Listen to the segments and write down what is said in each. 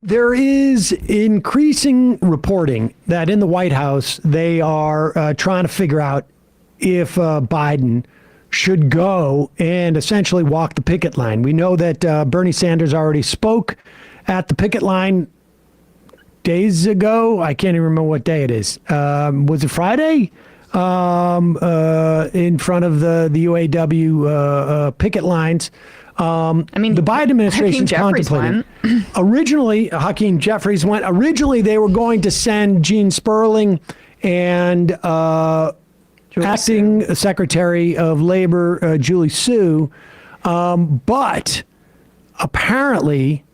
There is increasing reporting that in the White House, they are trying to figure out if Biden should go and essentially walk the picket line. We know that Bernie Sanders already spoke at the picket line days ago. I can't even remember what day it is. Was it Friday? In front of the UAW picket lines. The Biden administration is contemplating. Originally, Hakeem Jeffries went. Originally, they were going to send Gene Sperling and acting Secretary of Labor Julie Su, but apparently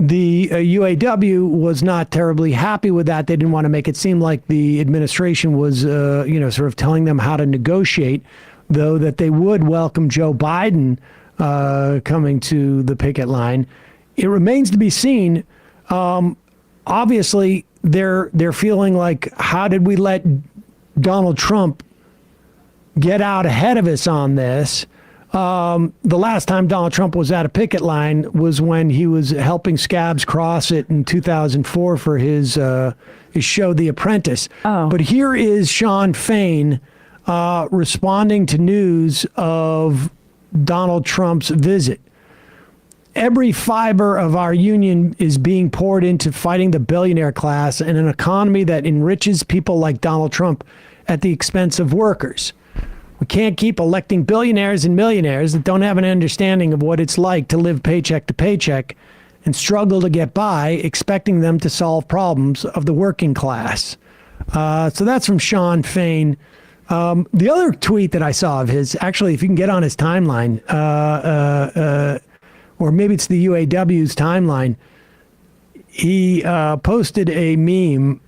the UAW was not terribly happy with that. They didn't want to make it seem like the administration was, sort of telling them how to negotiate, though that they would welcome Joe Biden coming to the picket line. It remains to be seen. Obviously, they're feeling like, how did we let Donald Trump get out ahead of us on this? The last time Donald Trump was at a picket line was when he was helping scabs cross it in 2004 for his show, The Apprentice. Oh. But here is Sean Fain responding to news of Donald Trump's visit. Every fiber of our union is being poured into fighting the billionaire class and an economy that enriches people like Donald Trump at the expense of workers. We can't keep electing billionaires and millionaires that don't have an understanding of what it's like to live paycheck to paycheck and struggle to get by, expecting them to solve problems of the working class. So that's from Sean Fain. The other tweet that I saw of his, actually, if you can get on his timeline, or maybe it's the UAW's timeline, he posted a meme.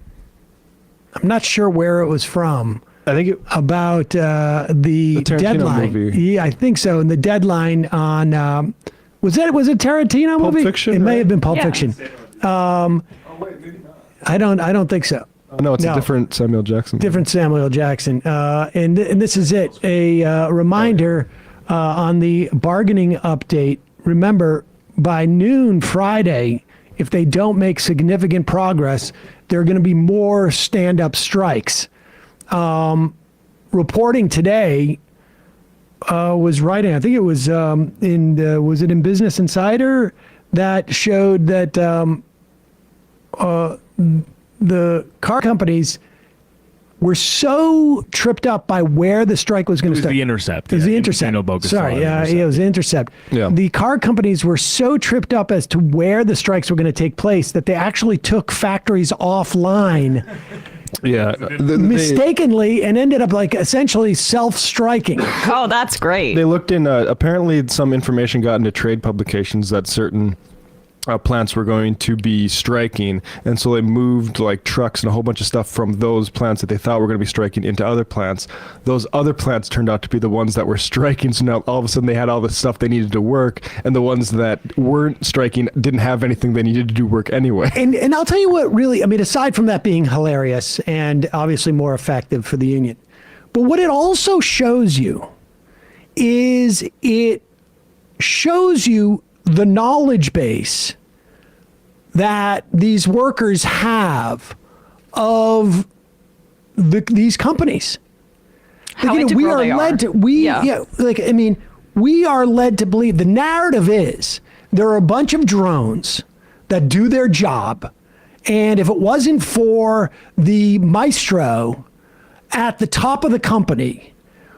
I'm not sure where it was from. I think about the deadline. Movie. Yeah, I think so. And the deadline on was it Tarantino Pulp movie? Fiction, it right? may have been Pulp Fiction. Wait, maybe not. I don't think so. No, it's a different Samuel Jackson. Different Samuel Jackson. And this is it. A reminder on the bargaining update. Remember, by noon Friday, if they don't make significant progress, there are going to be more stand-up strikes. Reporting today was writing, I think it was was it in Business Insider, that showed that the car companies were so tripped up by where the strike was going to start. The Intercept. It was the Intercept. Sorry, it was the Intercept. Yeah. The car companies were so tripped up as to where the strikes were going to take place that they actually took factories offline. Yeah, mistakenly, and ended up like essentially self-striking. Oh, that's great. They looked in, apparently some information got into trade publications that certain plants were going to be striking, and so they moved like trucks and a whole bunch of stuff from those plants that they thought were going to be striking into other plants. Those other plants turned out to be the ones that were striking, so now all of a sudden they had all the stuff they needed to work, and the ones that weren't striking didn't have anything they needed to do work anyway. And I'll tell you what really, I mean, aside from that being hilarious and obviously more effective for the union, but what it also shows you is it shows you the knowledge base that these workers have of these companies. How we integral are they led are. to we are led to believe, the narrative is there are a bunch of drones that do their job, and if it wasn't for the maestro at the top of the company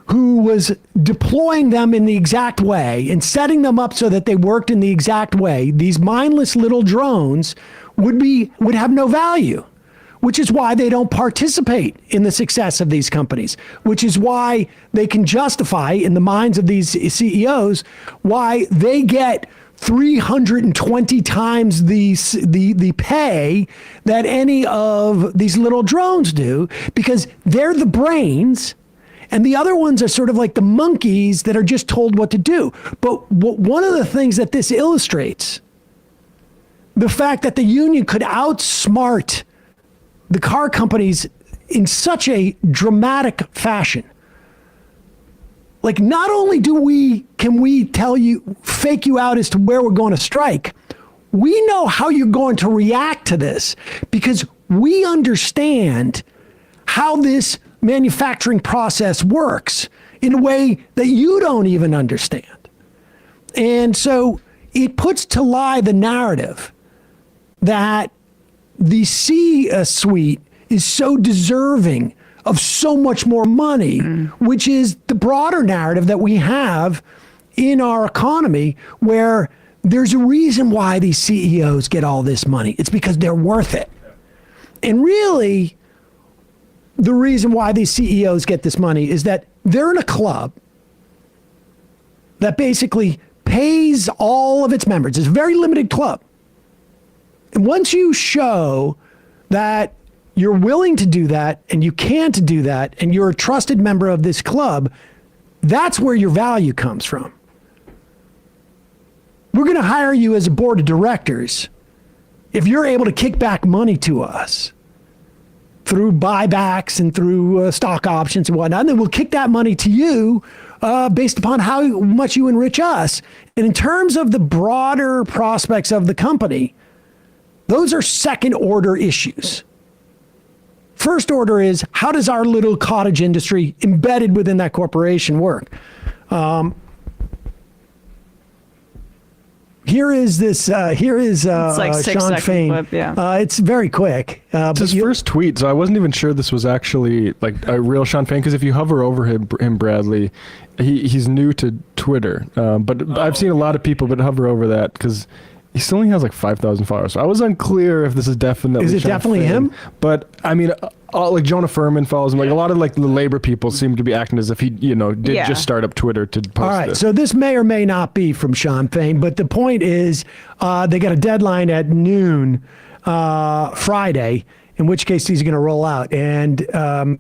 who was deploying them in the exact way and setting them up so that they worked in the exact way, these mindless little drones would have no value, which is why they don't participate in the success of these companies, which is why they can justify in the minds of these CEOs why they get 320 times the pay that any of these little drones do, because they're the brains. And the other ones are sort of like the monkeys that are just told what to do. But one of the things that this illustrates, the fact that the union could outsmart the car companies in such a dramatic fashion. Like, not only can we tell you, fake you out as to where we're going to strike, we know how you're going to react to this because we understand how this manufacturing process works in a way that you don't even understand. And so it puts to lie the narrative that the C-suite is so deserving of so much more money, which is the broader narrative that we have in our economy, where there's a reason why these CEOs get all this money. It's because they're worth it. And really, the reason why these CEOs get this money is that they're in a club that basically pays all of its members. It's a very limited club. And once you show that you're willing to do that and you can't do that and you're a trusted member of this club, that's where your value comes from. We're going to hire you as a board of directors if you're able to kick back money to us through buybacks and through stock options and whatnot. And then we'll kick that money to you based upon how much you enrich us. And in terms of the broader prospects of the company, those are second order issues. First order is, how does our little cottage industry embedded within that corporation work? Here is It's like 6 Sean second Fain. clip, yeah. It's very quick. It's his first tweet, so I wasn't even sure this was actually like a real Sean Fain, because if you hover over him, Bradley, he's new to Twitter. But I've seen a lot of people but hover over that because he still only has like 5,000 followers. So I was unclear if this is definitely Is it Sean definitely Fain. him? But I mean, like Jonah Furman follows him. Like a lot of like the labor people seem to be acting as if he, did Yeah. just start up Twitter to post All right, this. so this may or may not be from Sean Fain, but the point is they got a deadline at noon Friday, in which case he's going to roll out. And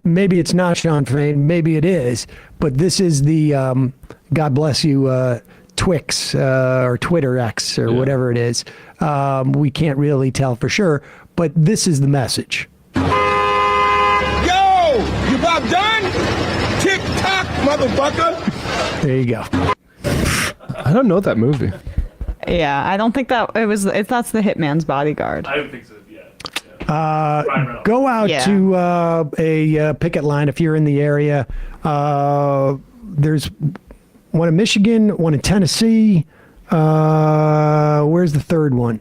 maybe it's not Sean Fain, maybe it is, but this is the God bless you Twix or Twitter X or whatever it is. We can't really tell for sure, but this is the message. Yo, you about done? Tick tock, motherfucker. There you go. I don't know that movie. Yeah, I don't think that's the Hitman's Bodyguard. I don't think so. Yeah. Ryan Reynolds. Go out Yeah. to a picket line if you're in the area. There's one in Michigan, one in Tennessee. Where's the third one?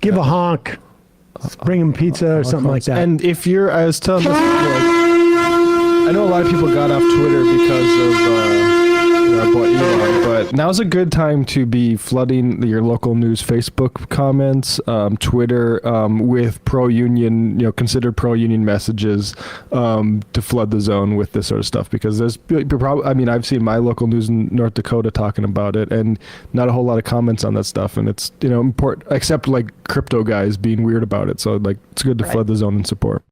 Give a honk. Bring him pizza or something like that. And if you're, I was telling this, I know a lot of people got off Twitter because of Elon, but now's a good time to be flooding your local news Facebook comments, Twitter, with pro-union, considered pro-union messages to flood the zone with this sort of stuff, because there's probably, I mean, I've seen my local news in North Dakota talking about it, and not a whole lot of comments on that stuff, and it's important, except like crypto guys being weird about it. So like, it's good to flood the zone and support.